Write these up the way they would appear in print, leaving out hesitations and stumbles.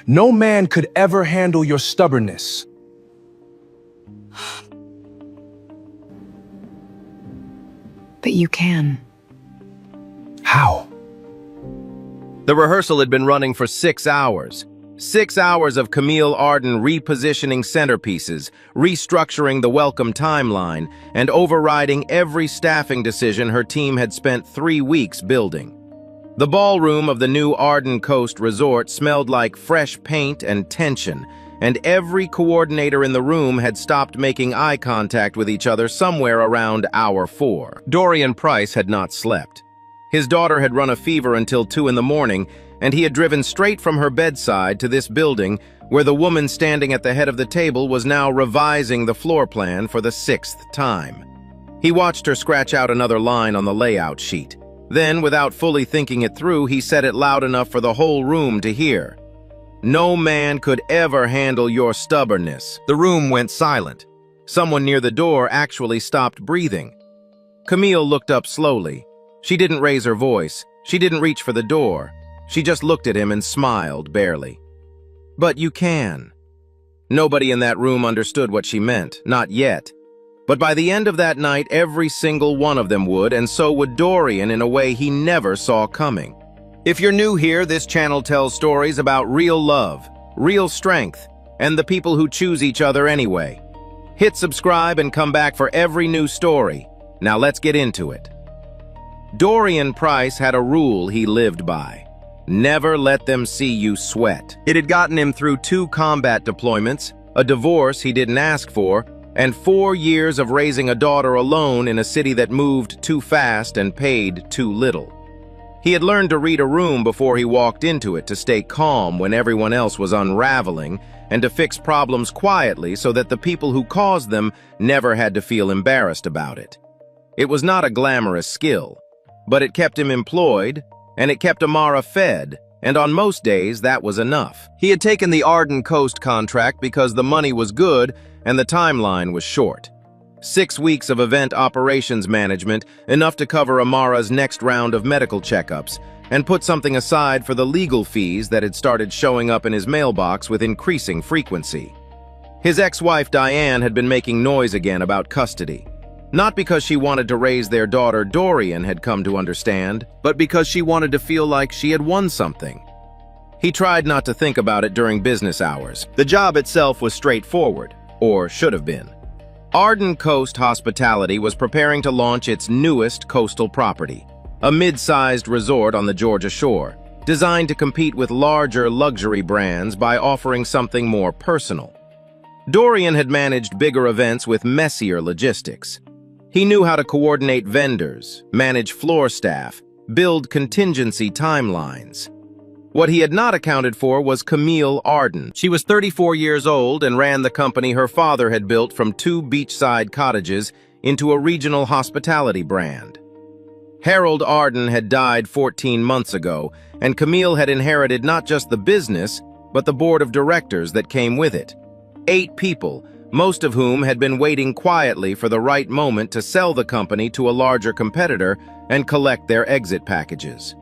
No man could ever handle your stubbornness. But you can. How? The rehearsal had been running for 6 hours. 6 hours of Camille Arden repositioning centerpieces, restructuring the welcome timeline, and overriding every staffing decision her team had spent 3 weeks building. The ballroom of the new Arden Coast Resort smelled like fresh paint and tension, and every coordinator in the room had stopped making eye contact with each other somewhere around hour 4. Dorian Price had not slept. His daughter had run a fever until 2 in the morning, and he had driven straight from her bedside to this building where the woman standing at the head of the table was now revising the floor plan for the 6th time. He watched her scratch out another line on the layout sheet. Then, without fully thinking it through, he said it loud enough for the whole room to hear. "No man could ever handle your stubbornness." The room went silent. Someone near the door actually stopped breathing. Camille looked up slowly. She didn't raise her voice. She didn't reach for the door. She just looked at him and smiled, barely. "But you can." Nobody in that room understood what she meant, not yet. But by the end of that night, every single one of them would, and so would Dorian in a way he never saw coming. If you're new here, this channel tells stories about real love, real strength, and the people who choose each other anyway. Hit subscribe and come back for every new story. Now let's get into it. Dorian Price had a rule he lived by. Never let them see you sweat. It had gotten him through 2 combat deployments, a divorce he didn't ask for, and 4 years of raising a daughter alone in a city that moved too fast and paid too little. He had learned to read a room before he walked into it, to stay calm when everyone else was unraveling, and to fix problems quietly so that the people who caused them never had to feel embarrassed about it. It was not a glamorous skill, but it kept him employed, and it kept Amara fed, and on most days that was enough. He had taken the Arden Coast contract because the money was good and the timeline was short. 6 weeks of event operations management, enough to cover Amara's next round of medical checkups, and put something aside for the legal fees that had started showing up in his mailbox with increasing frequency. His ex-wife Diane had been making noise again about custody. Not because she wanted to raise their daughter, Dorian had come to understand, but because she wanted to feel like she had won something. He tried not to think about it during business hours. The job itself was straightforward, or should have been. Arden Coast Hospitality was preparing to launch its newest coastal property, a mid-sized resort on the Georgia Shore, designed to compete with larger luxury brands by offering something more personal. Dorian had managed bigger events with messier logistics. He knew how to coordinate vendors, manage floor staff, build contingency timelines. What he had not accounted for was Camille Arden. She was 34 years old and ran the company her father had built from 2 beachside cottages into a regional hospitality brand. Harold Arden had died 14 months ago, and Camille had inherited not just the business, but the board of directors that came with it. 8 people, most of whom had been waiting quietly for the right moment to sell the company to a larger competitor and collect their exit packages.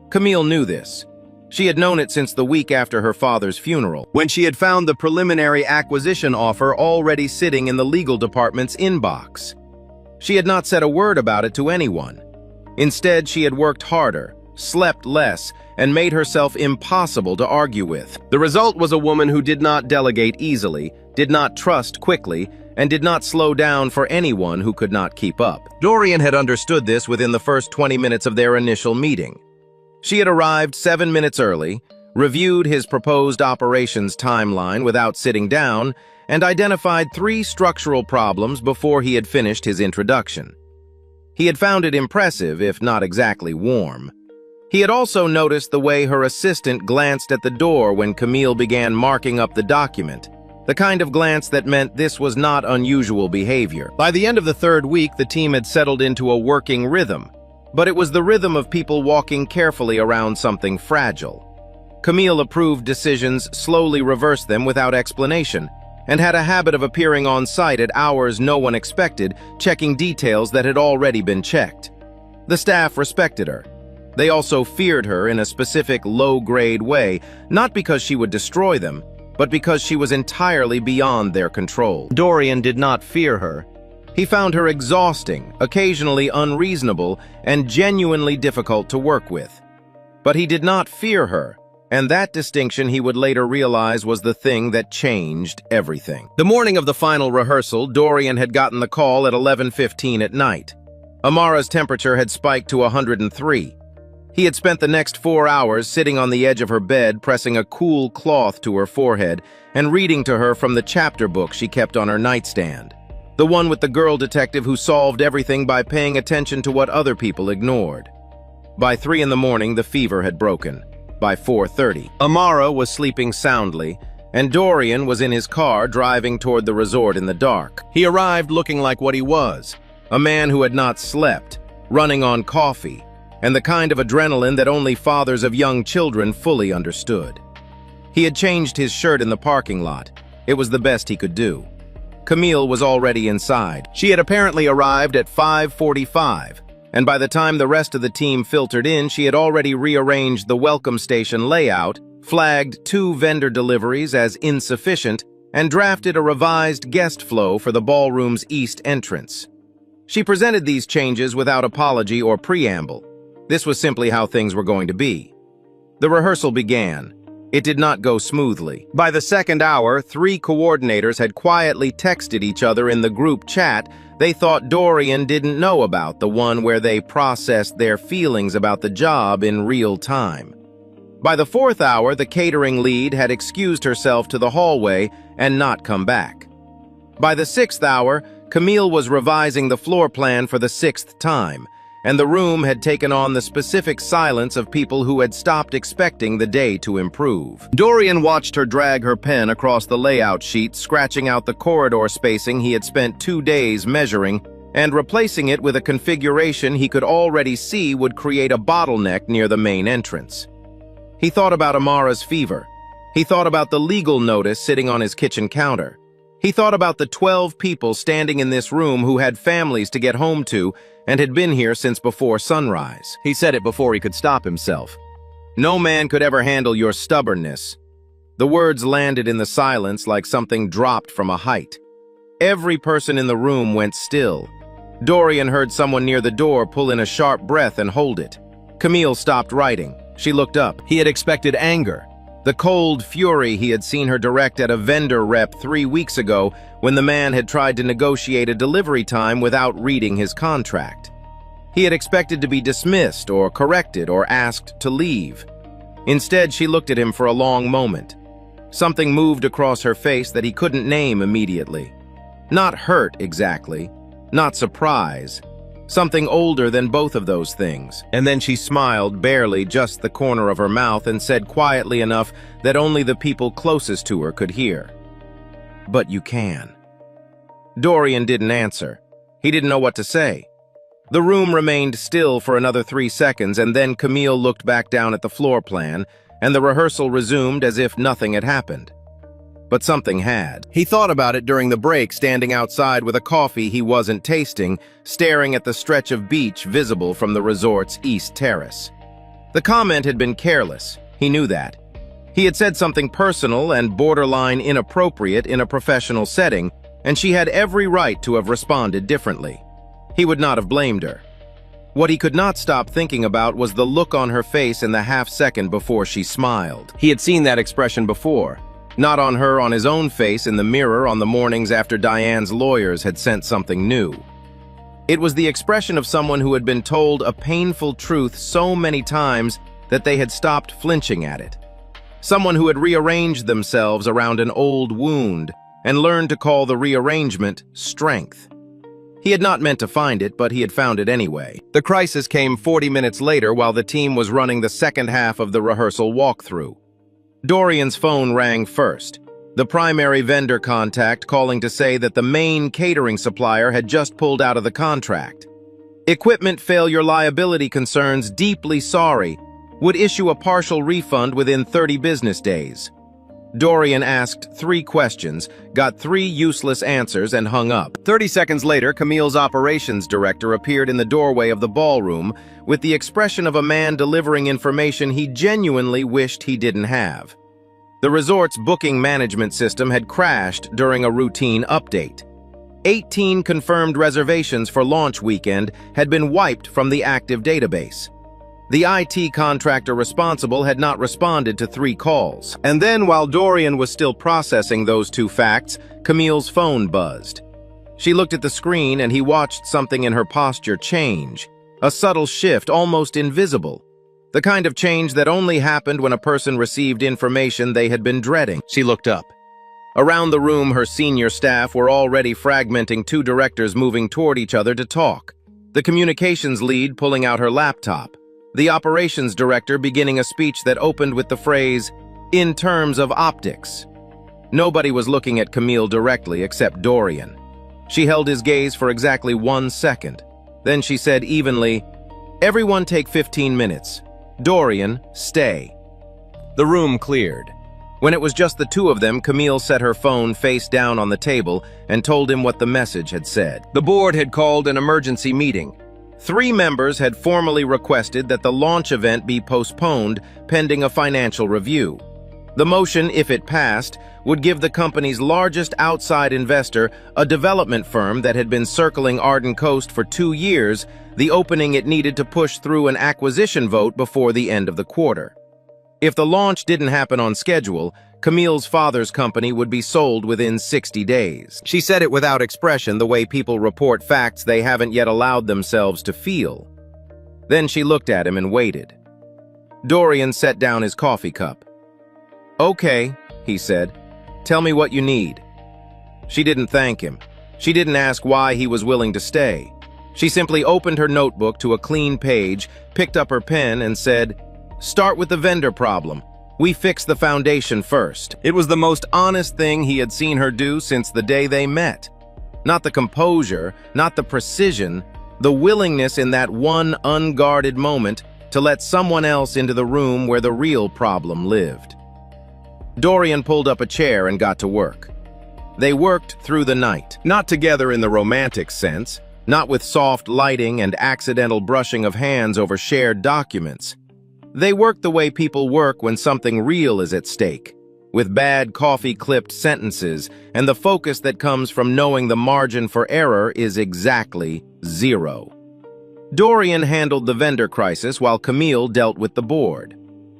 Camille knew this. She had known it since the week after her father's funeral, when she had found the preliminary acquisition offer already sitting in the legal department's inbox. She had not said a word about it to anyone. Instead, she had worked harder, slept less, and made herself impossible to argue with. The result was a woman who did not delegate easily, did not trust quickly, and did not slow down for anyone who could not keep up. Dorian had understood this within the first 20 minutes of their initial meeting. She had arrived 7 minutes early, reviewed his proposed operations timeline without sitting down, and identified 3 structural problems before he had finished his introduction. He had found it impressive, if not exactly warm. He had also noticed the way her assistant glanced at the door when Camille began marking up the document, the kind of glance that meant this was not unusual behavior. By the end of the 3rd week, the team had settled into a working rhythm, but it was the rhythm of people walking carefully around something fragile. Camille approved decisions, slowly reversed them without explanation, and had a habit of appearing on site at hours no one expected, checking details that had already been checked. The staff respected her. They also feared her in a specific low-grade way, not because she would destroy them, but because she was entirely beyond their control. Dorian did not fear her. He found her exhausting, occasionally unreasonable, and genuinely difficult to work with. But he did not fear her, and that distinction he would later realize was the thing that changed everything. The morning of the final rehearsal, Dorian had gotten the call at 11:15 at night. Amara's temperature had spiked to 103. He had spent the next 4 hours sitting on the edge of her bed, pressing a cool cloth to her forehead and reading to her from the chapter book she kept on her nightstand. The one with the girl detective who solved everything by paying attention to what other people ignored. By 3 in the morning, the fever had broken. By 4:30, Amara was sleeping soundly, and Dorian was in his car driving toward the resort in the dark. He arrived looking like what he was, a man who had not slept, running on coffee, and the kind of adrenaline that only fathers of young children fully understood. He had changed his shirt in the parking lot. It was the best he could do. Camille was already inside. She had apparently arrived at 5:45, and by the time the rest of the team filtered in, she had already rearranged the welcome station layout, flagged 2 vendor deliveries as insufficient, and drafted a revised guest flow for the ballroom's east entrance. She presented these changes without apology or preamble. This was simply how things were going to be. The rehearsal began. It did not go smoothly. By the second hour, 3 coordinators had quietly texted each other in the group chat they thought Dorian didn't know about, the one where they processed their feelings about the job in real time. By the 4th hour, the catering lead had excused herself to the hallway and not come back. By the 6th hour, Camille was revising the floor plan for the 6th time, and the room had taken on the specific silence of people who had stopped expecting the day to improve. Dorian watched her drag her pen across the layout sheet, scratching out the corridor spacing he had spent 2 days measuring, and replacing it with a configuration he could already see would create a bottleneck near the main entrance. He thought about Amara's fever. He thought about the legal notice sitting on his kitchen counter. He thought about the 12 people standing in this room who had families to get home to and had been here since before sunrise. He said it before he could stop himself. No man could ever handle your stubbornness. The words landed in the silence like something dropped from a height. Every person in the room went still. Dorian heard someone near the door pull in a sharp breath and hold it. Camille stopped writing. She looked up. He had expected anger. The cold fury he had seen her direct at a vendor rep 3 weeks ago when the man had tried to negotiate a delivery time without reading his contract. He had expected to be dismissed or corrected or asked to leave. Instead, she looked at him for a long moment. Something moved across her face that he couldn't name immediately. Not hurt exactly, not surprise. Something older than both of those things. And then she smiled, barely just the corner of her mouth, and said quietly enough that only the people closest to her could hear. "But you can." Dorian didn't answer. He didn't know what to say. The room remained still for another 3 seconds, and then Camille looked back down at the floor plan, and the rehearsal resumed as if nothing had happened. But something had. He thought about it during the break, standing outside with a coffee he wasn't tasting, staring at the stretch of beach visible from the resort's east terrace. The comment had been careless. He knew that. He had said something personal and borderline inappropriate in a professional setting, and she had every right to have responded differently. He would not have blamed her. What he could not stop thinking about was the look on her face in the half-second before she smiled. He had seen that expression before. Not on her, on his own face in the mirror on the mornings after Diane's lawyers had sent something new. It was the expression of someone who had been told a painful truth so many times that they had stopped flinching at it. Someone who had rearranged themselves around an old wound and learned to call the rearrangement strength. He had not meant to find it, but he had found it anyway. The crisis came 40 minutes later while the team was running the second half of the rehearsal walkthrough. Dorian's phone rang first, the primary vendor contact calling to say that the main catering supplier had just pulled out of the contract. Equipment failure liability concerns, deeply sorry, would issue a partial refund within 30 business days. Dorian asked 3 questions, got 3 useless answers, and hung up. 30 seconds later, Camille's operations director appeared in the doorway of the ballroom with the expression of a man delivering information he genuinely wished he didn't have. The resort's booking management system had crashed during a routine update. 18 confirmed reservations for launch weekend had been wiped from the active database. The IT contractor responsible had not responded to 3 calls. And then, while Dorian was still processing those 2 facts, Camille's phone buzzed. She looked at the screen and he watched something in her posture change. A subtle shift, almost invisible. The kind of change that only happened when a person received information they had been dreading. She looked up. Around the room, her senior staff were already fragmenting 2 directors moving toward each other to talk. The communications lead pulling out her laptop. The operations director beginning a speech that opened with the phrase, "in terms of optics." Nobody was looking at Camille directly except Dorian. She held his gaze for exactly 1 second. Then she said evenly, "Everyone take 15 minutes. Dorian, stay." The room cleared. When it was just the 2 of them, Camille set her phone face down on the table and told him what the message had said. The board had called an emergency meeting. 3 members had formally requested that the launch event be postponed pending a financial review. The motion, if it passed, would give the company's largest outside investor, a development firm that had been circling Arden Coast for 2 years, the opening it needed to push through an acquisition vote before the end of the quarter. If the launch didn't happen on schedule, Camille's father's company would be sold within 60 days. She said it without expression, the way people report facts they haven't yet allowed themselves to feel. Then she looked at him and waited. Dorian set down his coffee cup. "Okay," he said. "Tell me what you need." She didn't thank him. She didn't ask why he was willing to stay. She simply opened her notebook to a clean page, picked up her pen, and said, "Start with the vendor problem. We fix the foundation first." It was the most honest thing he had seen her do since the day they met. Not the composure, not the precision, the willingness in that one unguarded moment to let someone else into the room where the real problem lived. Dorian pulled up a chair and got to work. They worked through the night, not together in the romantic sense, not with soft lighting and accidental brushing of hands over shared documents. They work the way people work when something real is at stake, with bad coffee-clipped sentences and the focus that comes from knowing the margin for error is exactly 0. Dorian handled the vendor crisis while Camille dealt with the board.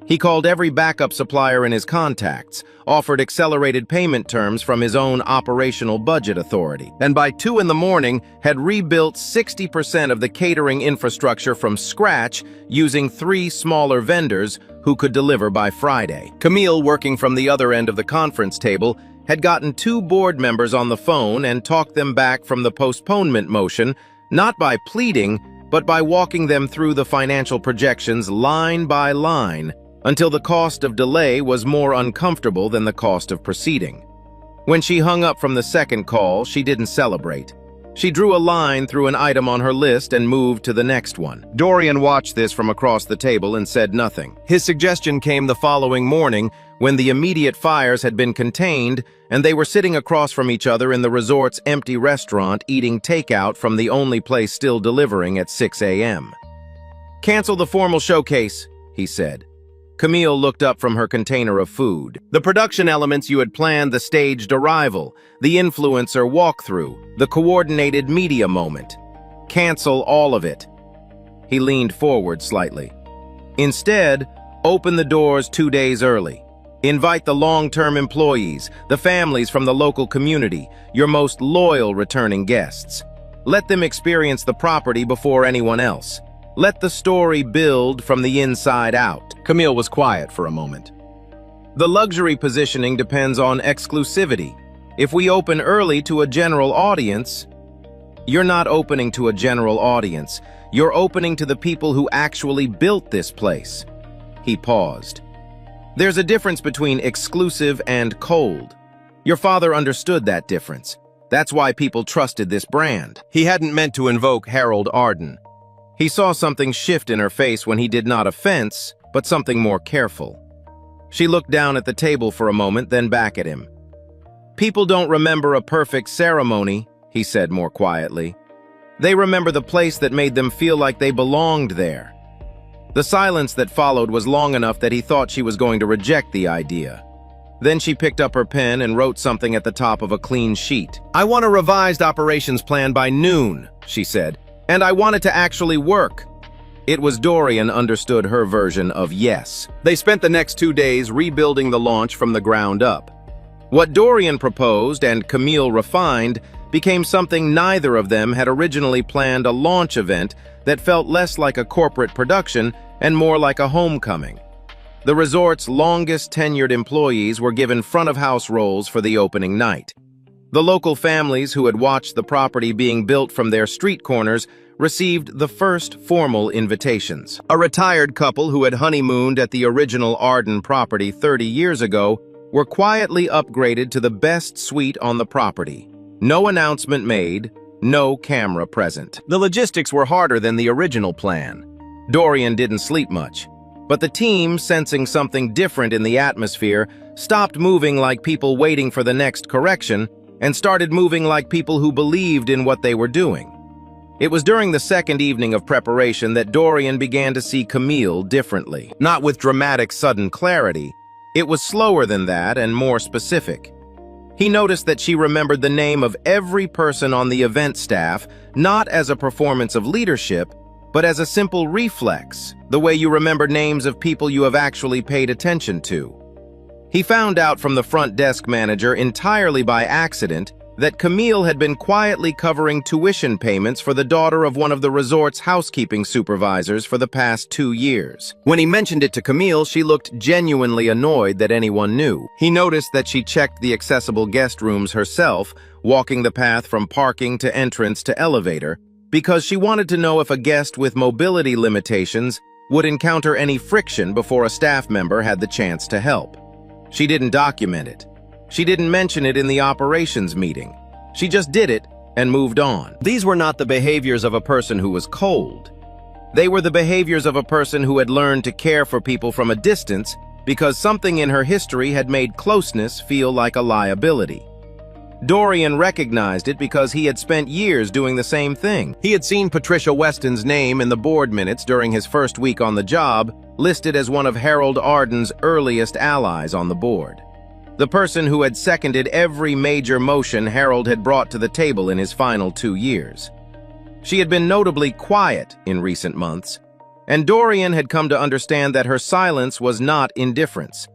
He called every backup supplier in his contacts, offered accelerated payment terms from his own operational budget authority, and by 2 in the morning had rebuilt 60% of the catering infrastructure from scratch using 3 smaller vendors who could deliver by Friday. Camille, working from the other end of the conference table, had gotten 2 board members on the phone and talked them back from the postponement motion, not by pleading, but by walking them through the financial projections line by line, until the cost of delay was more uncomfortable than the cost of proceeding. When she hung up from the second call, she didn't celebrate. She drew a line through an item on her list and moved to the next one. Dorian watched this from across the table and said nothing. His suggestion came the following morning when the immediate fires had been contained and they were sitting across from each other in the resort's empty restaurant eating takeout from the only place still delivering at 6 a.m. "Cancel the formal showcase," he said. Camille looked up from her container of food. "The production elements you had planned, the staged arrival, the influencer walkthrough, the coordinated media moment. Cancel all of it." He leaned forward slightly. "Instead, open the doors 2 days early. Invite the long-term employees, the families from the local community, your most loyal returning guests. Let them experience the property before anyone else. Let the story build from the inside out." Camille was quiet for a moment. "The luxury positioning depends on exclusivity. If we open early to a general audience..." "You're not opening to a general audience. You're opening to the people who actually built this place." He paused. "There's a difference between exclusive and cold. Your father understood that difference. That's why people trusted this brand." He hadn't meant to invoke Harold Arden. He saw something shift in her face when he did not offense, but something more careful. She looked down at the table for a moment, then back at him. "People don't remember a perfect ceremony," he said more quietly. "They remember the place that made them feel like they belonged there." The silence that followed was long enough that he thought she was going to reject the idea. Then she picked up her pen and wrote something at the top of a clean sheet. "I want a revised operations plan by noon," she said, "and I want it to actually work." It was Dorian understood her version of yes. They spent the next 2 days rebuilding the launch from the ground up. What Dorian proposed and Camille refined became something neither of them had originally planned, a launch event that felt less like a corporate production and more like a homecoming. The resort's longest-tenured employees were given front-of-house roles for the opening night. The local families who had watched the property being built from their street corners received the first formal invitations. A retired couple who had honeymooned at the original Arden property 30 years ago were quietly upgraded to the best suite on the property. No announcement made, no camera present. The logistics were harder than the original plan. Dorian didn't sleep much, but the team, sensing something different in the atmosphere, stopped moving like people waiting for the next correction and started moving like people who believed in what they were doing. It was during the second evening of preparation that Dorian began to see Camille differently. Not with dramatic, sudden clarity. It was slower than that and more specific. He noticed that she remembered the name of every person on the event staff, not as a performance of leadership, but as a simple reflex, the way you remember names of people you have actually paid attention to. He found out from the front desk manager entirely by accident that Camille had been quietly covering tuition payments for the daughter of one of the resort's housekeeping supervisors for the past 2 years. When he mentioned it to Camille, she looked genuinely annoyed that anyone knew. He noticed that she checked the accessible guest rooms herself, walking the path from parking to entrance to elevator, because she wanted to know if a guest with mobility limitations would encounter any friction before a staff member had the chance to help. She didn't document it. She didn't mention it in the operations meeting. She just did it and moved on. These were not the behaviors of a person who was cold. They were the behaviors of a person who had learned to care for people from a distance because something in her history had made closeness feel like a liability. Dorian recognized it because he had spent years doing the same thing. He had seen Patricia Weston's name in the board minutes during his first week on the job, listed as one of Harold Arden's earliest allies on the board. The person who had seconded every major motion Harold had brought to the table in his final 2 years. She had been notably quiet in recent months, and Dorian had come to understand that her silence was not indifference.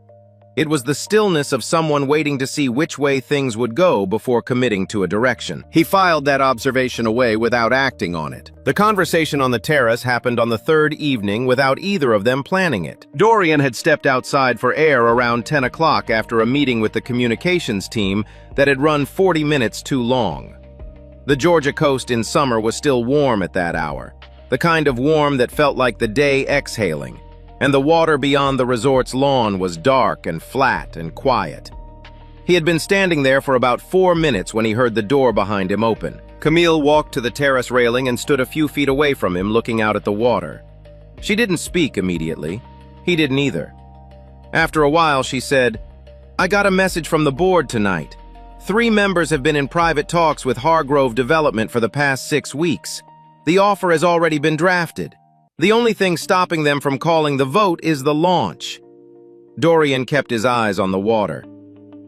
It was the stillness of someone waiting to see which way things would go before committing to a direction. He filed that observation away without acting on it. The conversation on the terrace happened on the third evening without either of them planning it. Dorian had stepped outside for air around 10 o'clock after a meeting with the communications team that had run 40 minutes too long. The Georgia coast in summer was still warm at that hour, the kind of warm that felt like the day exhaling. And the water beyond the resort's lawn was dark and flat and quiet. He had been standing there for about 4 minutes when he heard the door behind him open. Camille walked to the terrace railing and stood a few feet away from him, looking out at the water. She didn't speak immediately. He didn't either. After a while, she said, "I got a message from the board tonight. 3 members have been in private talks with Hargrove Development for the past 6 weeks. The offer has already been drafted. The only thing stopping them from calling the vote is the launch." Dorian kept his eyes on the water.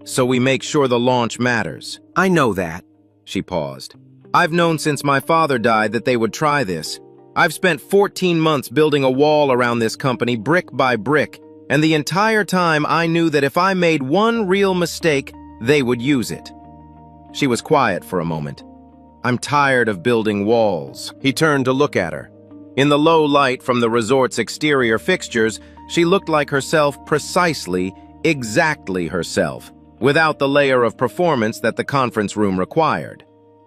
"So we make sure the launch matters." "I know that." She paused. "I've known since my father died that they would try this. I've spent 14 months building a wall around this company brick by brick, and the entire time I knew that if I made one real mistake, they would use it." She was quiet for a moment. "I'm tired of building walls." He turned to look at her. In the low light from the resort's exterior fixtures, she looked like herself precisely, exactly herself, without the layer of performance that the conference room required.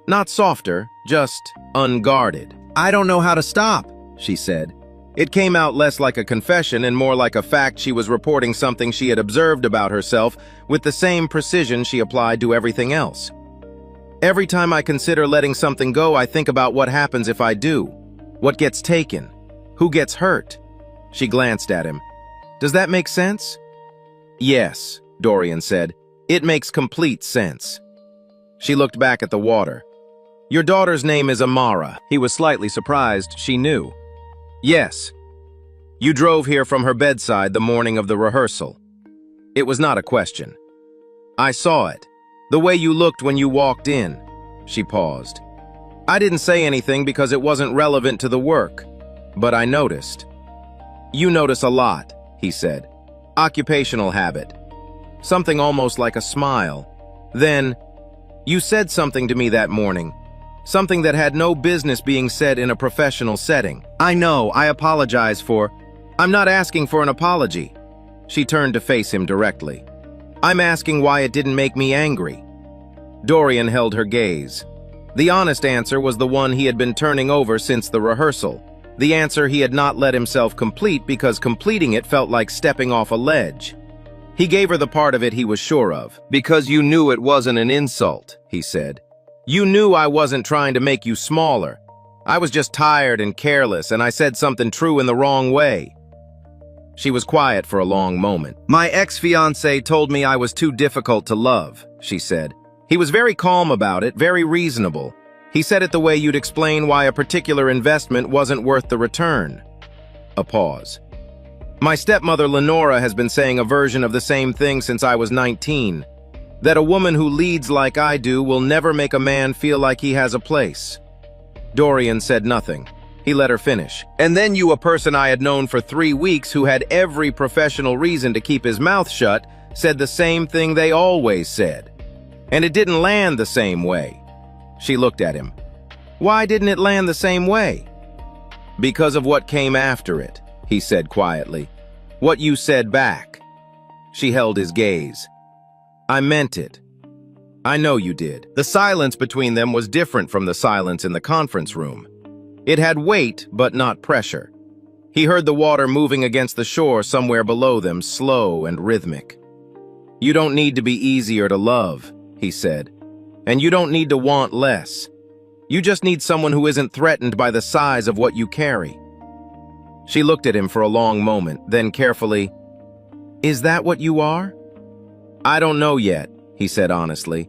Not softer, just unguarded. "I don't know how to stop," she said. It came out less like a confession and more like a fact. She was reporting something she had observed about herself with the same precision she applied to everything else. "Every time I consider letting something go, I think about what happens if I do. What gets taken? Who gets hurt?" She glanced at him. "Does that make sense?" Yes, Dorian said. It makes complete sense. She looked back at the water. Your daughter's name is Amara. He was slightly surprised she knew. Yes. You drove here from her bedside the morning of the rehearsal. It was not a question. I saw it. The way you looked when you walked in. She paused. I didn't say anything because it wasn't relevant to the work, but I noticed. You notice a lot, he said. Occupational habit. Something almost like a smile. Then, you said something to me that morning. Something that had no business being said in a professional setting. I know, I apologize for... I'm not asking for an apology. She turned to face him directly. I'm asking why it didn't make me angry. Dorian held her gaze. The honest answer was the one he had been turning over since the rehearsal. The answer he had not let himself complete because completing it felt like stepping off a ledge. He gave her the part of it he was sure of. Because you knew it wasn't an insult, he said. You knew I wasn't trying to make you smaller. I was just tired and careless, and I said something true in the wrong way. She was quiet for a long moment. My ex-fiancé told me I was too difficult to love, she said. He was very calm about it, very reasonable. He said it the way you'd explain why a particular investment wasn't worth the return. A pause. My stepmother Lenora has been saying a version of the same thing since I was 19. That a woman who leads like I do will never make a man feel like he has a place. Dorian said nothing. He let her finish. And then you, a person I had known for 3 weeks who had every professional reason to keep his mouth shut, said the same thing they always said. And it didn't land the same way. She looked at him. Why didn't it land the same way? Because of what came after it, he said quietly. What you said back. She held his gaze. I meant it. I know you did. The silence between them was different from the silence in the conference room. It had weight, but not pressure. He heard the water moving against the shore somewhere below them, slow and rhythmic. You don't need to be easier to love, he said. And you don't need to want less. You just need someone who isn't threatened by the size of what you carry. She looked at him for a long moment, then carefully, Is that what you are? I don't know yet, he said honestly,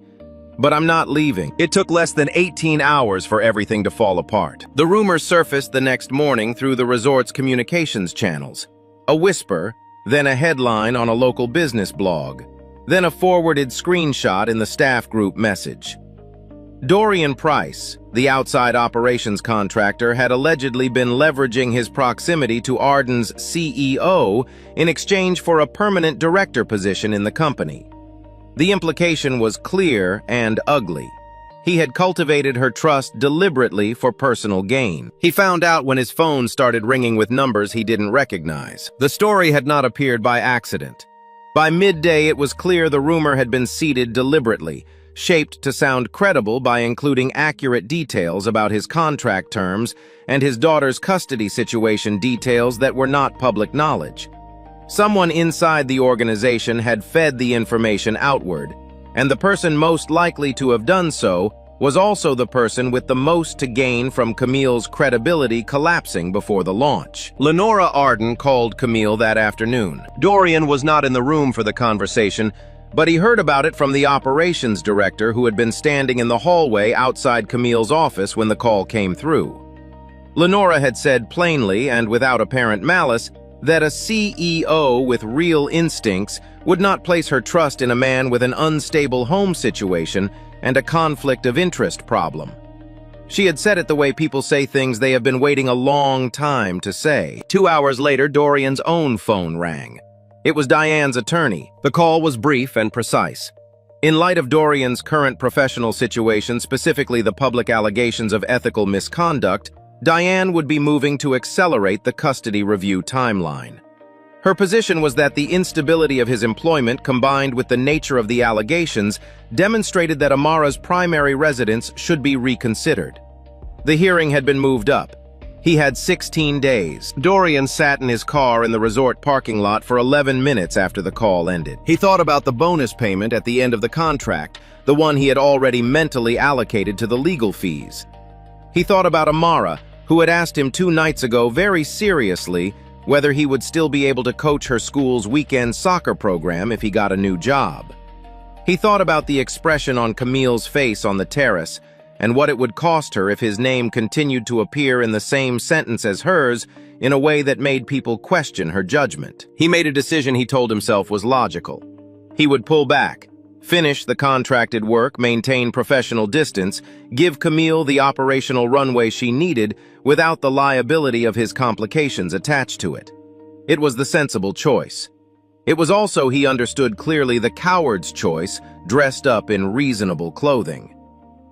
but I'm not leaving. It took less than 18 hours for everything to fall apart. The rumors surfaced the next morning through the resort's communications channels. A whisper, then a headline on a local business blog, then a forwarded screenshot in the staff group message. Dorian Price, the outside operations contractor, had allegedly been leveraging his proximity to Arden's CEO in exchange for a permanent director position in the company. The implication was clear and ugly. He had cultivated her trust deliberately for personal gain. He found out when his phone started ringing with numbers he didn't recognize. The story had not appeared by accident. By midday, it was clear the rumor had been seeded deliberately, shaped to sound credible by including accurate details about his contract terms and his daughter's custody situation details that were not public knowledge. Someone inside the organization had fed the information outward, and the person most likely to have done so was also the person with the most to gain from Camille's credibility collapsing before the launch. Lenora Arden called Camille that afternoon. Dorian was not in the room for the conversation, but he heard about it from the operations director who had been standing in the hallway outside Camille's office when the call came through. Lenora had said plainly and without apparent malice that a CEO with real instincts would not place her trust in a man with an unstable home situation and a conflict of interest problem. She had said it the way people say things they have been waiting a long time to say. 2 hours later, Dorian's own phone rang. It was Diane's attorney. The call was brief and precise. In light of Dorian's current professional situation, specifically the public allegations of ethical misconduct, Diane would be moving to accelerate the custody review timeline. Her position was that the instability of his employment combined with the nature of the allegations demonstrated that Amara's primary residence should be reconsidered. The hearing had been moved up. He had 16 days. Dorian sat in his car in the resort parking lot for 11 minutes after the call ended. He thought about the bonus payment at the end of the contract, the one he had already mentally allocated to the legal fees. He thought about Amara, who had asked him 2 nights ago very seriously, whether he would still be able to coach her school's weekend soccer program if he got a new job. He thought about the expression on Camille's face on the terrace and what it would cost her if his name continued to appear in the same sentence as hers in a way that made people question her judgment. He made a decision he told himself was logical. He would pull back, finish the contracted work, maintain professional distance, give Camille the operational runway she needed without the liability of his complications attached to it. It was the sensible choice. It was also, he understood clearly, the coward's choice, dressed up in reasonable clothing.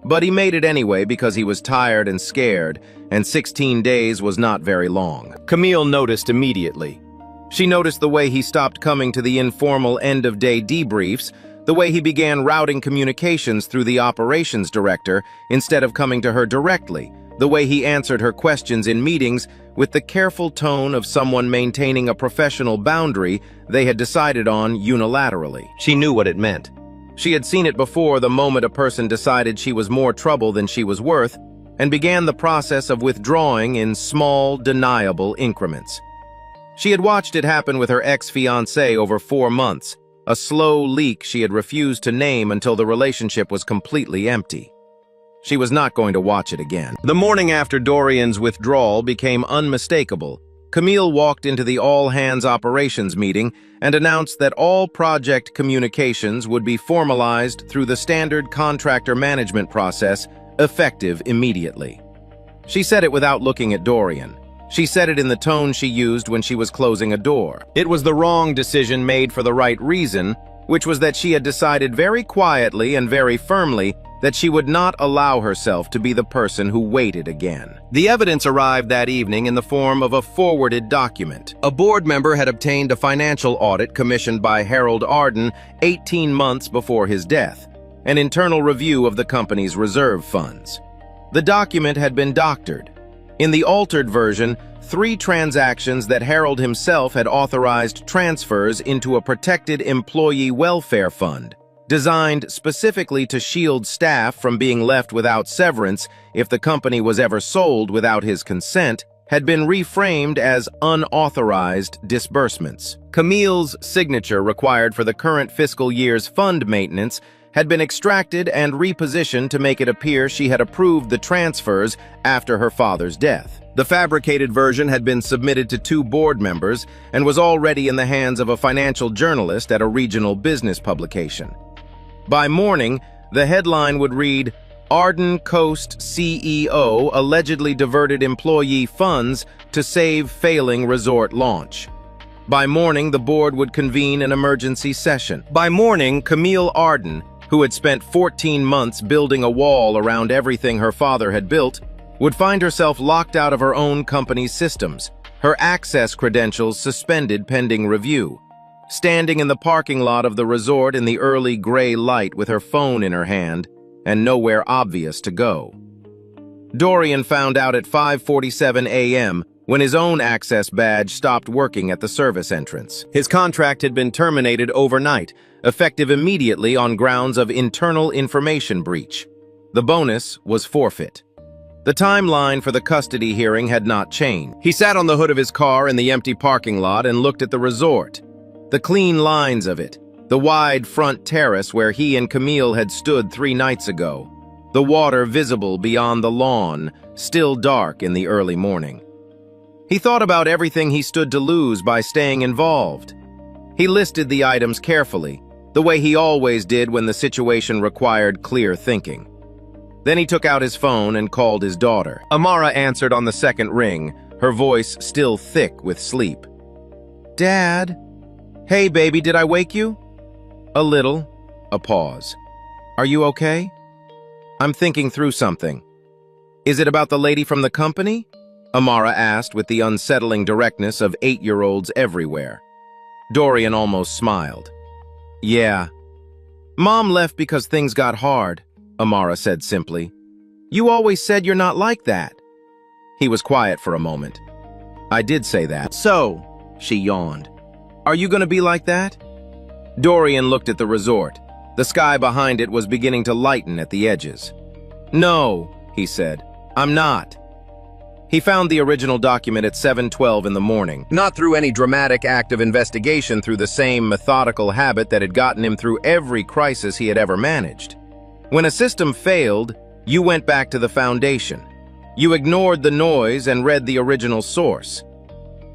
But he made it anyway because he was tired and scared, and 16 days was not very long. Camille noticed immediately. She noticed the way he stopped coming to the informal end-of-day debriefs, the way he began routing communications through the operations director instead of coming to her directly, the way he answered her questions in meetings with the careful tone of someone maintaining a professional boundary they had decided on unilaterally. She knew what it meant. She had seen it before the moment a person decided she was more trouble than she was worth and began the process of withdrawing in small, deniable increments. She had watched it happen with her ex-fiancé over 4 months, a slow leak she had refused to name until the relationship was completely empty. She was not going to watch it again. The morning after Dorian's withdrawal became unmistakable, Camille walked into the all-hands operations meeting and announced that all project communications would be formalized through the standard contractor management process, effective immediately. She said it without looking at Dorian. She said it in the tone she used when she was closing a door. It was the wrong decision made for the right reason, which was that she had decided very quietly and very firmly that she would not allow herself to be the person who waited again. The evidence arrived that evening in the form of a forwarded document. A board member had obtained a financial audit commissioned by Harold Arden 18 months before his death, an internal review of the company's reserve funds. The document had been doctored. In the altered version, 3 transactions that Harold himself had authorized transfers into a protected employee welfare fund, designed specifically to shield staff from being left without severance if the company was ever sold without his consent, had been reframed as unauthorized disbursements. Camille's signature required for the current fiscal year's fund maintenance had been extracted and repositioned to make it appear she had approved the transfers after her father's death. The fabricated version had been submitted to 2 board members and was already in the hands of a financial journalist at a regional business publication. By morning, the headline would read, "Arden Coast CEO allegedly diverted employee funds to save failing resort launch." By morning, the board would convene an emergency session. By morning, Camille Arden, who had spent 14 months building a wall around everything her father had built, would find herself locked out of her own company's systems, her access credentials suspended pending review, standing in the parking lot of the resort in the early gray light with her phone in her hand and nowhere obvious to go. Dorian found out at 5:47 a.m. when his own access badge stopped working at the service entrance. His contract had been terminated overnight, effective immediately on grounds of internal information breach. The bonus was forfeit. The timeline for the custody hearing had not changed. He sat on the hood of his car in the empty parking lot and looked at the resort. The clean lines of it, the wide front terrace where he and Camille had stood 3 nights ago, the water visible beyond the lawn, still dark in the early morning. He thought about everything he stood to lose by staying involved. He listed the items carefully, the way he always did when the situation required clear thinking. Then he took out his phone and called his daughter. Amara answered on the second ring, her voice still thick with sleep. "Dad? Hey, baby, did I wake you?" "A little." A pause. "Are you okay?" "I'm thinking through something." "Is it about the lady from the company?" Amara asked with the unsettling directness of 8-year-olds everywhere. Dorian almost smiled. "Yeah. Mom left because things got hard," Amara said simply. "You always said you're not like that." He was quiet for a moment. "I did say that." "So," she yawned, "are you going to be like that?" Dorian looked at the resort. The sky behind it was beginning to lighten at the edges. "No," he said, "I'm not." He found the original document at 7:12 in the morning, not through any dramatic act of investigation, through the same methodical habit that had gotten him through every crisis he had ever managed. When a system failed, you went back to the foundation. You ignored the noise and read the original source.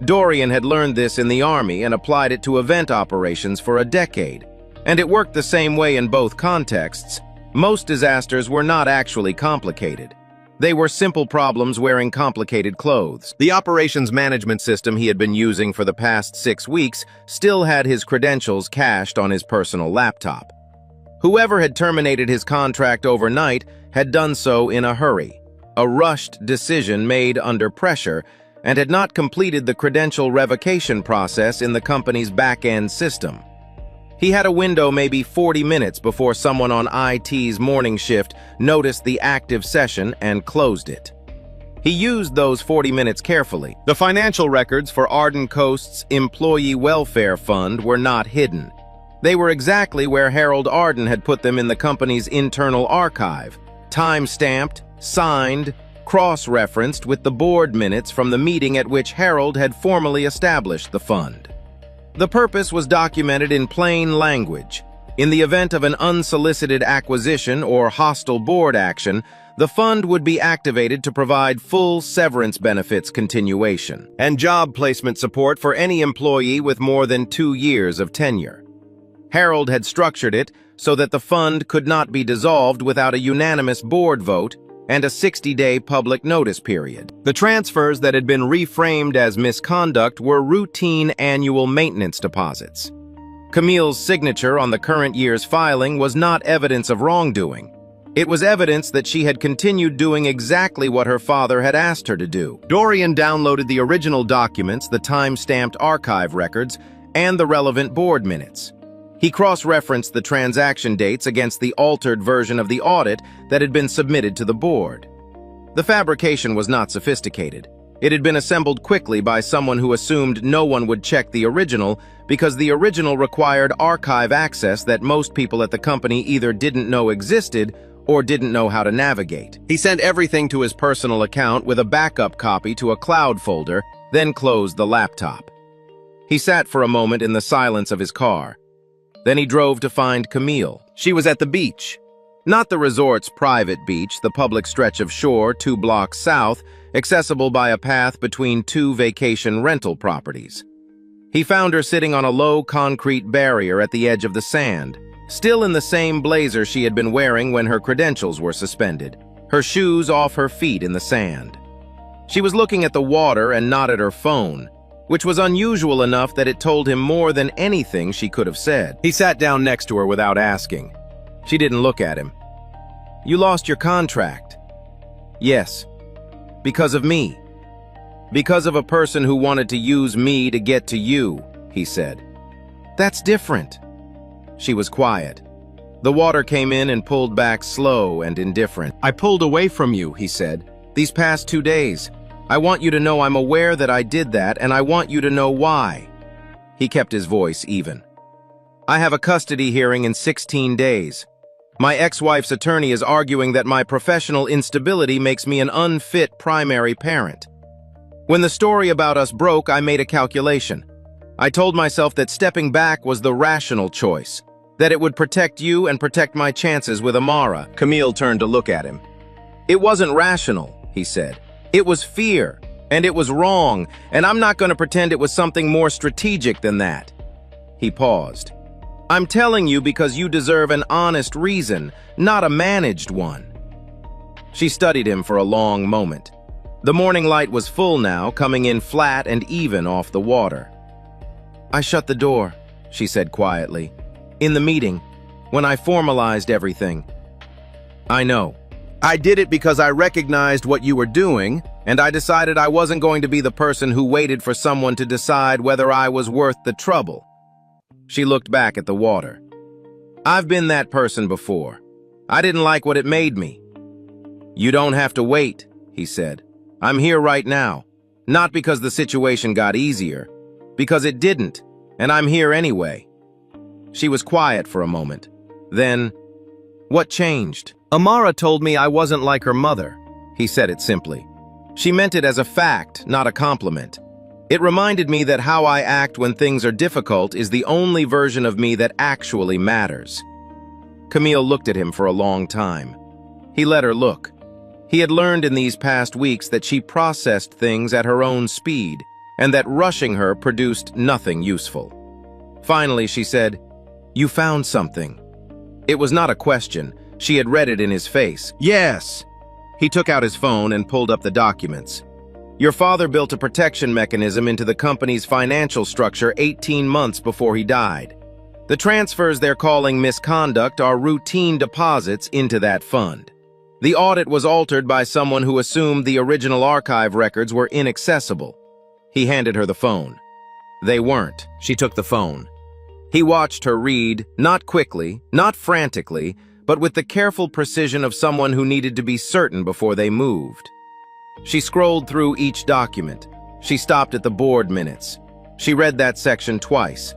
Dorian had learned this in the army and applied it to event operations for a decade, and it worked the same way in both contexts. Most disasters were not actually complicated. They were simple problems wearing complicated clothes. The operations management system he had been using for the past 6 weeks still had his credentials cached on his personal laptop. Whoever had terminated his contract overnight had done so in a hurry, a rushed decision made under pressure, and had not completed the credential revocation process in the company's back-end system. He had a window maybe 40 minutes before someone on IT's morning shift noticed the active session and closed it. He used those 40 minutes carefully. The financial records for Arden Coast's Employee Welfare Fund were not hidden. They were exactly where Harold Arden had put them in the company's internal archive, time-stamped, signed, cross-referenced with the board minutes from the meeting at which Harold had formally established the fund. The purpose was documented in plain language. In the event of an unsolicited acquisition or hostile board action, the fund would be activated to provide full severance benefits continuation and job placement support for any employee with more than 2 years of tenure. Harold had structured it so that the fund could not be dissolved without a unanimous board vote and a 60-day public notice period. The transfers that had been reframed as misconduct were routine annual maintenance deposits. Camille's signature on the current year's filing was not evidence of wrongdoing. It was evidence that she had continued doing exactly what her father had asked her to do. Dorian downloaded the original documents, the time-stamped archive records, and the relevant board minutes. He cross-referenced the transaction dates against the altered version of the audit that had been submitted to the board. The fabrication was not sophisticated. It had been assembled quickly by someone who assumed no one would check the original because the original required archive access that most people at the company either didn't know existed or didn't know how to navigate. He sent everything to his personal account with a backup copy to a cloud folder, then closed the laptop. He sat for a moment in the silence of his car. Then he drove to find Camille. She was at the beach. Not the resort's private beach, the public stretch of shore 2 blocks south, accessible by a path between 2 vacation rental properties. He found her sitting on a low concrete barrier at the edge of the sand, still in the same blazer she had been wearing when her credentials were suspended, her shoes off her feet in the sand. She was looking at the water and not at her phone, which was unusual enough that it told him more than anything she could have said. He sat down next to her without asking. She didn't look at him. "You lost your contract." "Yes. Because of me. Because of a person who wanted to use me to get to you," he said. "That's different." She was quiet. The water came in and pulled back slow and indifferent. "I pulled away from you," he said, "these past 2 days. I want you to know I'm aware that I did that, and I want you to know why." He kept his voice even. "I have a custody hearing in 16 days. My ex-wife's attorney is arguing that my professional instability makes me an unfit primary parent. When the story about us broke, I made a calculation. I told myself that stepping back was the rational choice, that it would protect you and protect my chances with Amara." Camille turned to look at him. "It wasn't rational," he said. "It was fear, and it was wrong, and I'm not going to pretend it was something more strategic than that." He paused. "I'm telling you because you deserve an honest reason, not a managed one." She studied him for a long moment. The morning light was full now, coming in flat and even off the water. "I shut the door," she said quietly. "In the meeting, when I formalized everything." "I know. I did it because I recognized what you were doing, and I decided I wasn't going to be the person who waited for someone to decide whether I was worth the trouble." She looked back at the water. "I've been that person before. I didn't like what it made me." "You don't have to wait," he said. "I'm here right now. Not because the situation got easier, because it didn't, and I'm here anyway." She was quiet for a moment. Then, "What changed?" "Amara told me I wasn't like her mother." He said it simply. She meant it as a fact, not a compliment. It reminded me that how I act when things are difficult is the only version of me that actually matters. Camille looked at him for a long time. He let her look. He had learned in these past weeks that she processed things at her own speed, and that rushing her produced nothing useful. Finally, she said, "You found something." It was not a question. She had read it in his face. "Yes." He took out his phone and pulled up the documents. "Your father built a protection mechanism into the company's financial structure 18 months before he died. The transfers they're calling misconduct are routine deposits into that fund. The audit was altered by someone who assumed the original archive records were inaccessible." He handed her the phone. They weren't. She took the phone. He watched her read, not quickly, not frantically, but with the careful precision of someone who needed to be certain before they moved. She scrolled through each document. She stopped at the board minutes. She read that section twice.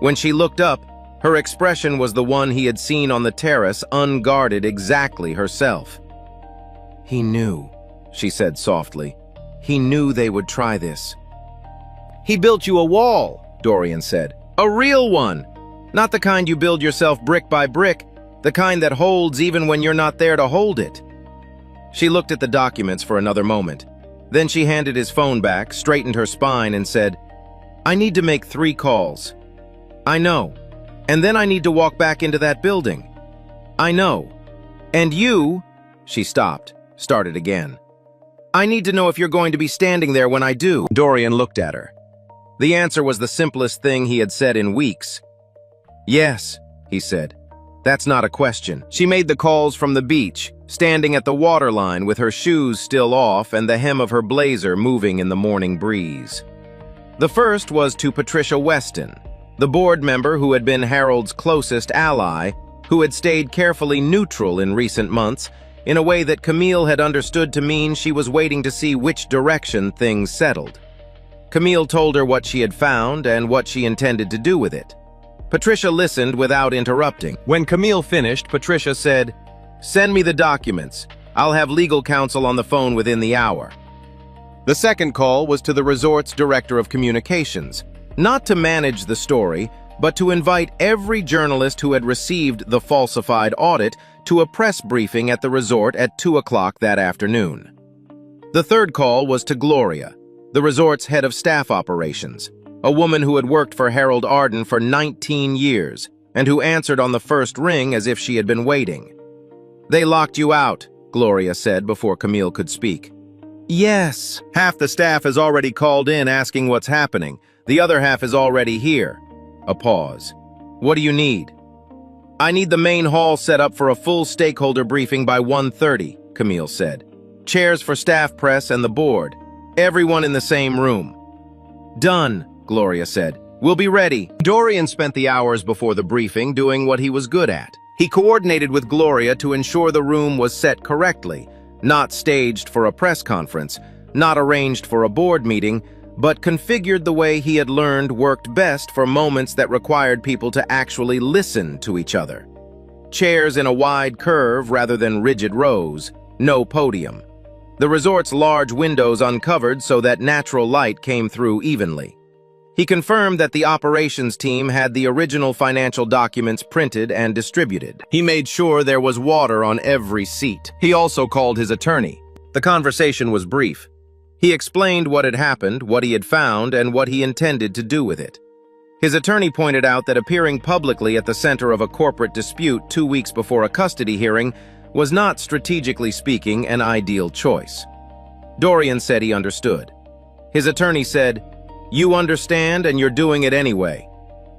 When she looked up, her expression was the one he had seen on the terrace, unguarded exactly herself. "He knew," she said softly. "He knew they would try this." "He built you a wall," Dorian said. "A real one. Not the kind you build yourself brick by brick, the kind that holds even when you're not there to hold it." She looked at the documents for another moment. Then she handed his phone back, straightened her spine, and said, "I need to make 3 calls. I know. And then I need to walk back into that building. I know. And you—" She stopped, started again. "I need to know if you're going to be standing there when I do." Dorian looked at her. The answer was the simplest thing he had said in weeks. "Yes," he said. "That's not a question." She made the calls from the beach, standing at the waterline with her shoes still off and the hem of her blazer moving in the morning breeze. The first was to Patricia Weston, the board member who had been Harold's closest ally, who had stayed carefully neutral in recent months, in a way that Camille had understood to mean she was waiting to see which direction things settled. Camille told her what she had found and what she intended to do with it. Patricia listened without interrupting. When Camille finished, Patricia said, "Send me the documents. I'll have legal counsel on the phone within the hour." The second call was to the resort's director of communications, not to manage the story, but to invite every journalist who had received the falsified audit to a press briefing at the resort at 2 o'clock that afternoon. The third call was to Gloria, the resort's head of staff operations, a woman who had worked for Harold Arden for 19 years and who answered on the first ring as if she had been waiting. "They locked you out," Gloria said before Camille could speak. "Yes. Half the staff has already called in asking what's happening. The other half is already here." A pause. "What do you need?" "I need the main hall set up for a full stakeholder briefing by 1:30, Camille said. "Chairs for staff press and the board. Everyone in the same room." "Done," Gloria said. "We'll be ready." Dorian spent the hours before the briefing doing what he was good at. He coordinated with Gloria to ensure the room was set correctly, not staged for a press conference, not arranged for a board meeting, but configured the way he had learned worked best for moments that required people to actually listen to each other. Chairs in a wide curve rather than rigid rows, no podium. The resort's large windows uncovered so that natural light came through evenly. He confirmed that the operations team had the original financial documents printed and distributed. He made sure there was water on every seat. He also called his attorney. The conversation was brief. He explained what had happened, what he had found, and what he intended to do with it. His attorney pointed out that appearing publicly at the center of a corporate dispute 2 weeks before a custody hearing was not, strategically speaking, an ideal choice. Dorian said he understood. His attorney said, "You understand and you're doing it anyway."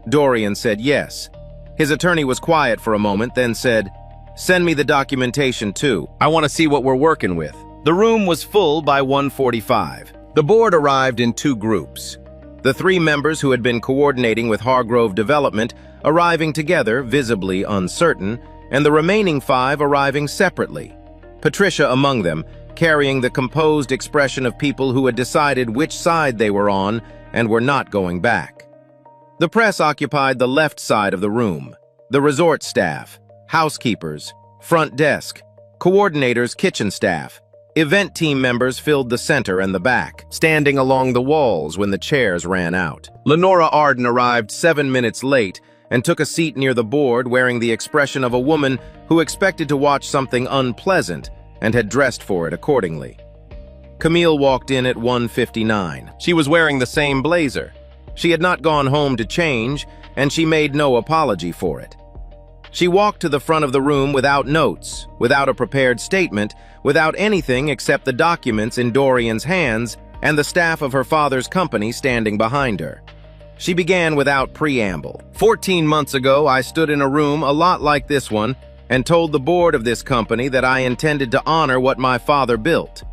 Dorian said yes. His attorney was quiet for a moment, then said, "Send me the documentation too. I want to see what we're working with." The room was full by 1:45. The board arrived in 2 groups. The 3 members who had been coordinating with Hargrove Development arriving together, visibly uncertain, and the remaining 5 arriving separately. Patricia among them, carrying the composed expression of people who had decided which side they were on and were not going back. The press occupied the left side of the room. The resort staff, housekeepers, front desk, coordinators, kitchen staff. Event team members filled the center and the back, standing along the walls when the chairs ran out. Lenora Arden arrived 7 minutes late and took a seat near the board wearing the expression of a woman who expected to watch something unpleasant and had dressed for it accordingly. Camille walked in at 1:59. She was wearing the same blazer. She had not gone home to change, and she made no apology for it. She walked to the front of the room without notes, without a prepared statement, without anything except the documents in Dorian's hands and the staff of her father's company standing behind her. She began without preamble. 14 months ago, I stood in a room a lot like this one and told the board of this company that I intended to honor what my father built.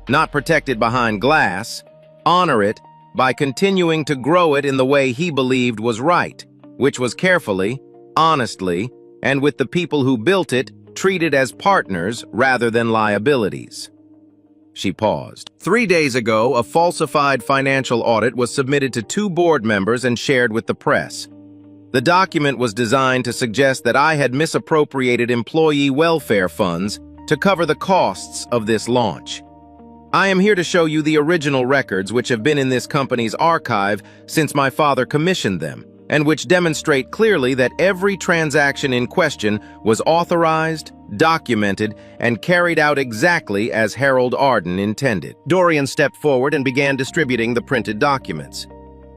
Not protect it behind glass, honor it by continuing to grow it in the way he believed was right, which was carefully, honestly, and with the people who built it treated as partners rather than liabilities. She paused. 3 days ago, a falsified financial audit was submitted to 2 board members and shared with the press. The document was designed to suggest that I had misappropriated employee welfare funds to cover the costs of this launch. I am here to show you the original records which have been in this company's archive since my father commissioned them, and which demonstrate clearly that every transaction in question was authorized, documented, and carried out exactly as Harold Arden intended. Dorian stepped forward and began distributing the printed documents.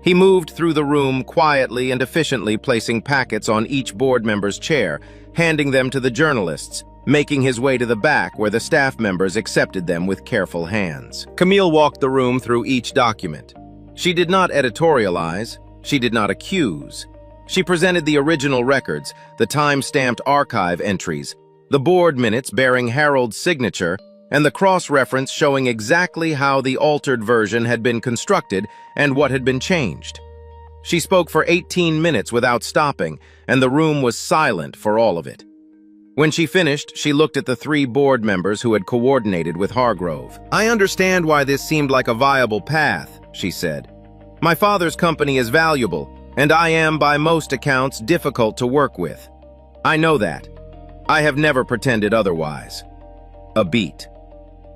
He moved through the room quietly and efficiently, placing packets on each board member's chair, handing them to the journalists, making his way to the back where the staff members accepted them with careful hands. Camille walked the room through each document. She did not editorialize. She did not accuse. She presented the original records, the time-stamped archive entries, the board minutes bearing Harold's signature, and the cross-reference showing exactly how the altered version had been constructed and what had been changed. She spoke for 18 minutes without stopping, and the room was silent for all of it. When she finished, she looked at the 3 board members who had coordinated with Hargrove. "I understand why this seemed like a viable path," she said. "My father's company is valuable, and I am, by most accounts, difficult to work with. I know that. I have never pretended otherwise." A beat.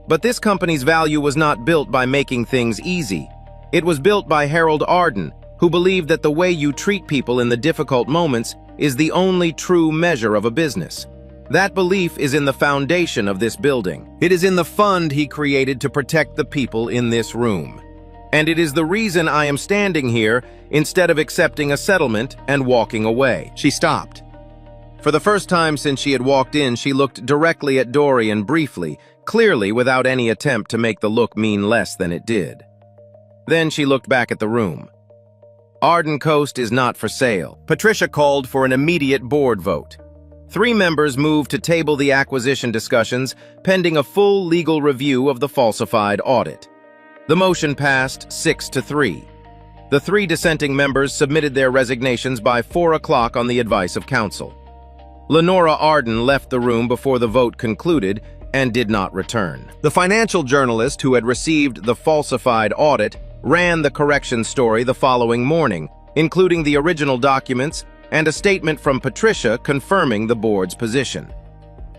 But this company's value was not built by making things easy. It was built by Harold Arden, who believed that the way you treat people in the difficult moments is the only true measure of a business. That belief is in the foundation of this building. It is in the fund he created to protect the people in this room. And it is the reason I am standing here instead of accepting a settlement and walking away. She stopped. For the first time since she had walked in, she looked directly at Dorian briefly, clearly without any attempt to make the look mean less than it did. Then she looked back at the room. Arden Coast is not for sale. Patricia called for an immediate board vote. 3 members moved to table the acquisition discussions pending a full legal review of the falsified audit. The motion passed 6-3. The 3 dissenting members submitted their resignations by 4 o'clock on the advice of counsel. Lenora Arden left the room before the vote concluded and did not return. The financial journalist who had received the falsified audit ran the correction story the following morning, including the original documents and a statement from Patricia confirming the board's position.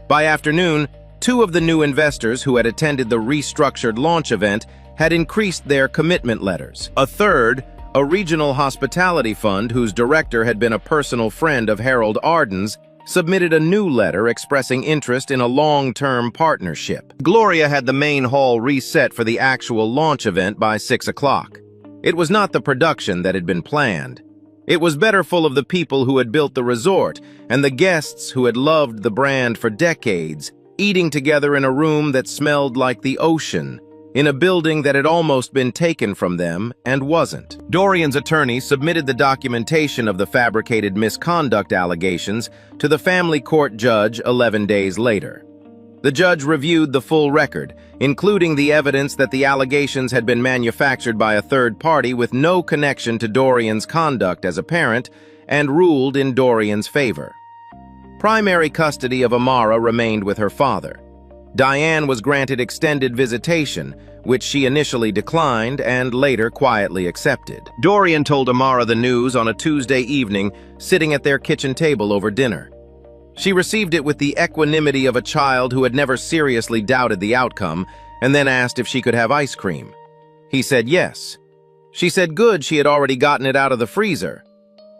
By afternoon, 2 of the new investors who had attended the restructured launch event had increased their commitment letters. A third, a regional hospitality fund whose director had been a personal friend of Harold Arden's, submitted a new letter expressing interest in a long-term partnership. Gloria had the main hall reset for the actual launch event by 6 o'clock. It was not the production that had been planned. It was better full of the people who had built the resort and the guests who had loved the brand for decades, eating together in a room that smelled like the ocean, in a building that had almost been taken from them and wasn't. Dorian's attorney submitted the documentation of the fabricated misconduct allegations to the family court judge 11 days later. The judge reviewed the full record, including the evidence that the allegations had been manufactured by a third party with no connection to Dorian's conduct as a parent, and ruled in Dorian's favor. Primary custody of Amara remained with her father. Diane was granted extended visitation, which she initially declined and later quietly accepted. Dorian told Amara the news on a Tuesday evening, sitting at their kitchen table over dinner. She received it with the equanimity of a child who had never seriously doubted the outcome, and then asked if she could have ice cream. He said yes. She said good, she had already gotten it out of the freezer.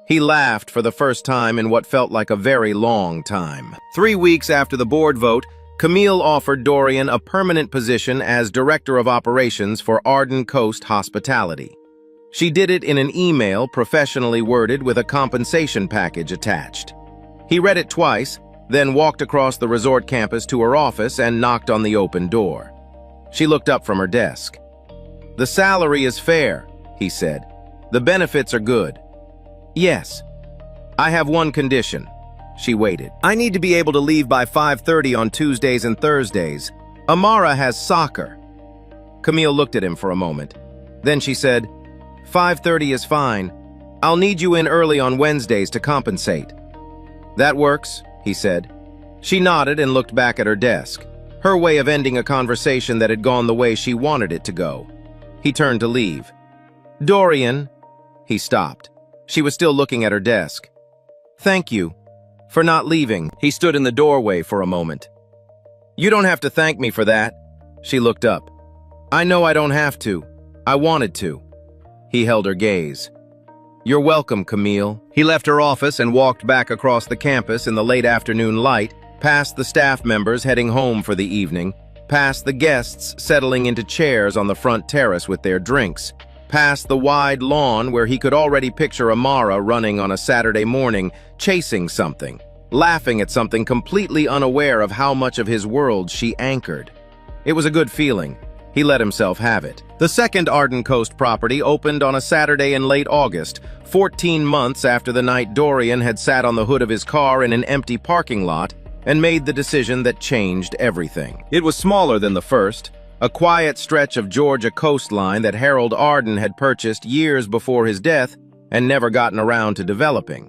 He laughed for the first time in what felt like a very long time. 3 weeks after the board vote, Camille offered Dorian a permanent position as Director of Operations for Arden Coast Hospitality. She did it in an email professionally worded with a compensation package attached. He read it twice, then walked across the resort campus to her office and knocked on the open door. She looked up from her desk. "The salary is fair," he said. "The benefits are good." "Yes. I have one condition." She waited. "I need to be able to leave by 5:30 on Tuesdays and Thursdays. Amara has soccer." Camille looked at him for a moment. Then she said, "5:30 is fine. I'll need you in early on Wednesdays to compensate." "That works," he said. She nodded and looked back at her desk, her way of ending a conversation that had gone the way she wanted it to go. He turned to leave. "Dorian," he stopped. She was still looking at her desk. "Thank you for not leaving." He stood in the doorway for a moment. "You don't have to thank me for that." She looked up. "I know I don't have to. I wanted to." He held her gaze. "You're welcome, Camille." He left her office and walked back across the campus in the late afternoon light, past the staff members heading home for the evening, past the guests settling into chairs on the front terrace with their drinks, past the wide lawn where he could already picture Amara running on a Saturday morning, chasing something, laughing at something, completely unaware of how much of his world she anchored. It was a good feeling. He let himself have it. The second Arden Coast property opened on a Saturday in late August, 14 months after the night Dorian had sat on the hood of his car in an empty parking lot and made the decision that changed everything. It was smaller than the first, a quiet stretch of Georgia coastline that Harold Arden had purchased years before his death and never gotten around to developing.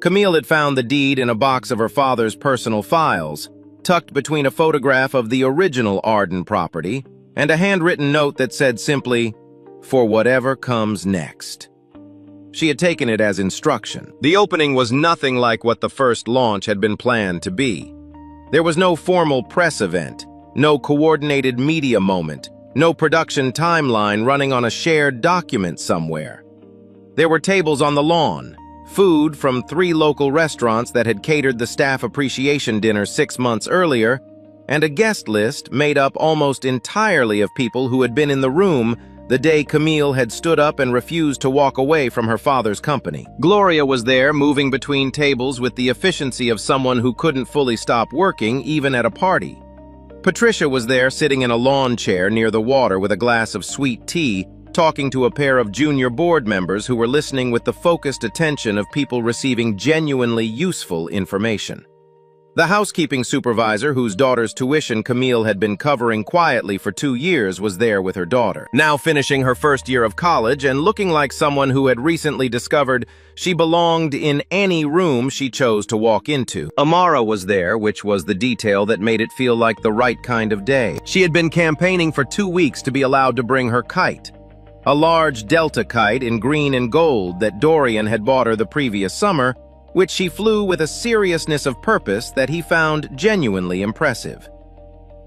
Camille had found the deed in a box of her father's personal files, tucked between a photograph of the original Arden property and a handwritten note that said simply, "For whatever comes next." She had taken it as instruction. The opening was nothing like what the first launch had been planned to be. There was no formal press event, no coordinated media moment, no production timeline running on a shared document somewhere. There were tables on the lawn, food from 3 local restaurants that had catered the staff appreciation dinner 6 months earlier, and a guest list made up almost entirely of people who had been in the room the day Camille had stood up and refused to walk away from her father's company. Gloria was there, moving between tables with the efficiency of someone who couldn't fully stop working, even at a party. Patricia was there, sitting in a lawn chair near the water with a glass of sweet tea, talking to a pair of junior board members who were listening with the focused attention of people receiving genuinely useful information. The housekeeping supervisor, whose daughter's tuition Camille had been covering quietly for 2 years, was there with her daughter, now finishing her first year of college and looking like someone who had recently discovered she belonged in any room she chose to walk into. Amara was there, which was the detail that made it feel like the right kind of day. She had been campaigning for 2 weeks to be allowed to bring her kite, a large Delta kite in green and gold that Dorian had bought her the previous summer, which she flew with a seriousness of purpose that he found genuinely impressive.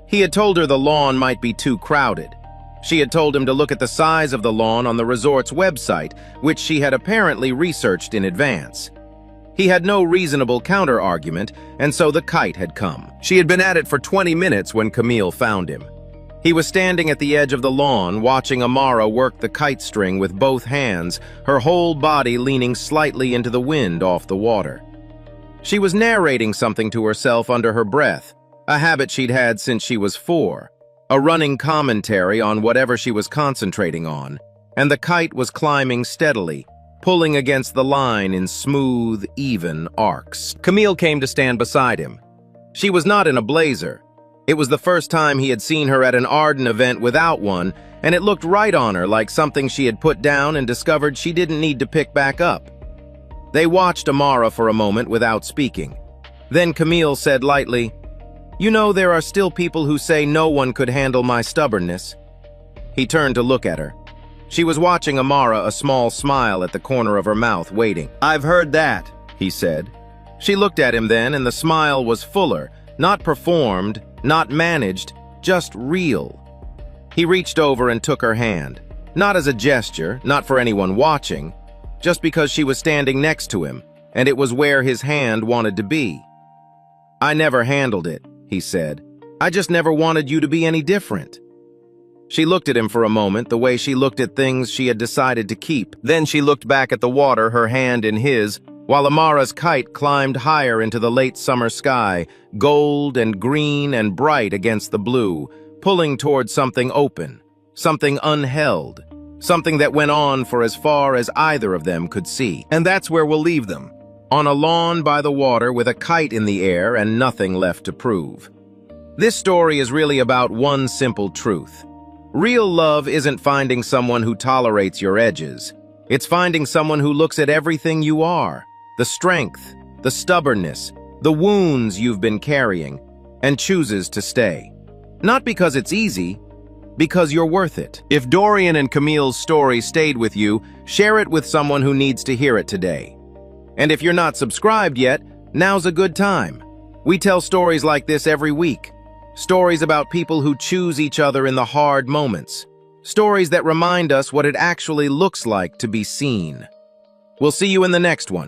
He had told her the lawn might be too crowded. She had told him to look at the size of the lawn on the resort's website, which she had apparently researched in advance. He had no reasonable counter-argument, and so the kite had come. She had been at it for 20 minutes when Camille found him. He was standing at the edge of the lawn, watching Amara work the kite string with both hands, her whole body leaning slightly into the wind off the water. She was narrating something to herself under her breath, a habit she'd had since she was 4, a running commentary on whatever she was concentrating on, and the kite was climbing steadily, pulling against the line in smooth, even arcs. Camille came to stand beside him. She was not in a blazer. It was the first time he had seen her at an Arden event without one, and it looked right on her, like something she had put down and discovered she didn't need to pick back up. They watched Amara for a moment without speaking. Then Camille said lightly, "You know, there are still people who say no one could handle my stubbornness." He turned to look at her. She was watching Amara, a small smile at the corner of her mouth, waiting. "I've heard that," he said. She looked at him then, and the smile was fuller, not performed, not managed, just real. He reached over and took her hand. Not as a gesture, not for anyone watching, just because she was standing next to him, and it was where his hand wanted to be. "I never handled it," he said. "I just never wanted you to be any different." She looked at him for a moment, the way she looked at things she had decided to keep. Then she looked back at the water, her hand in his, while Amara's kite climbed higher into the late summer sky, gold and green and bright against the blue, pulling towards something open, something unheld, something that went on for as far as either of them could see. And that's where we'll leave them. On a lawn by the water with a kite in the air and nothing left to prove. This story is really about one simple truth. Real love isn't finding someone who tolerates your edges. It's finding someone who looks at everything you are, the strength, the stubbornness, the wounds you've been carrying, and chooses to stay. Not because it's easy, because you're worth it. If Dorian and Camille's story stayed with you, share it with someone who needs to hear it today. And if you're not subscribed yet, now's a good time. We tell stories like this every week. Stories about people who choose each other in the hard moments. Stories that remind us what it actually looks like to be seen. We'll see you in the next one.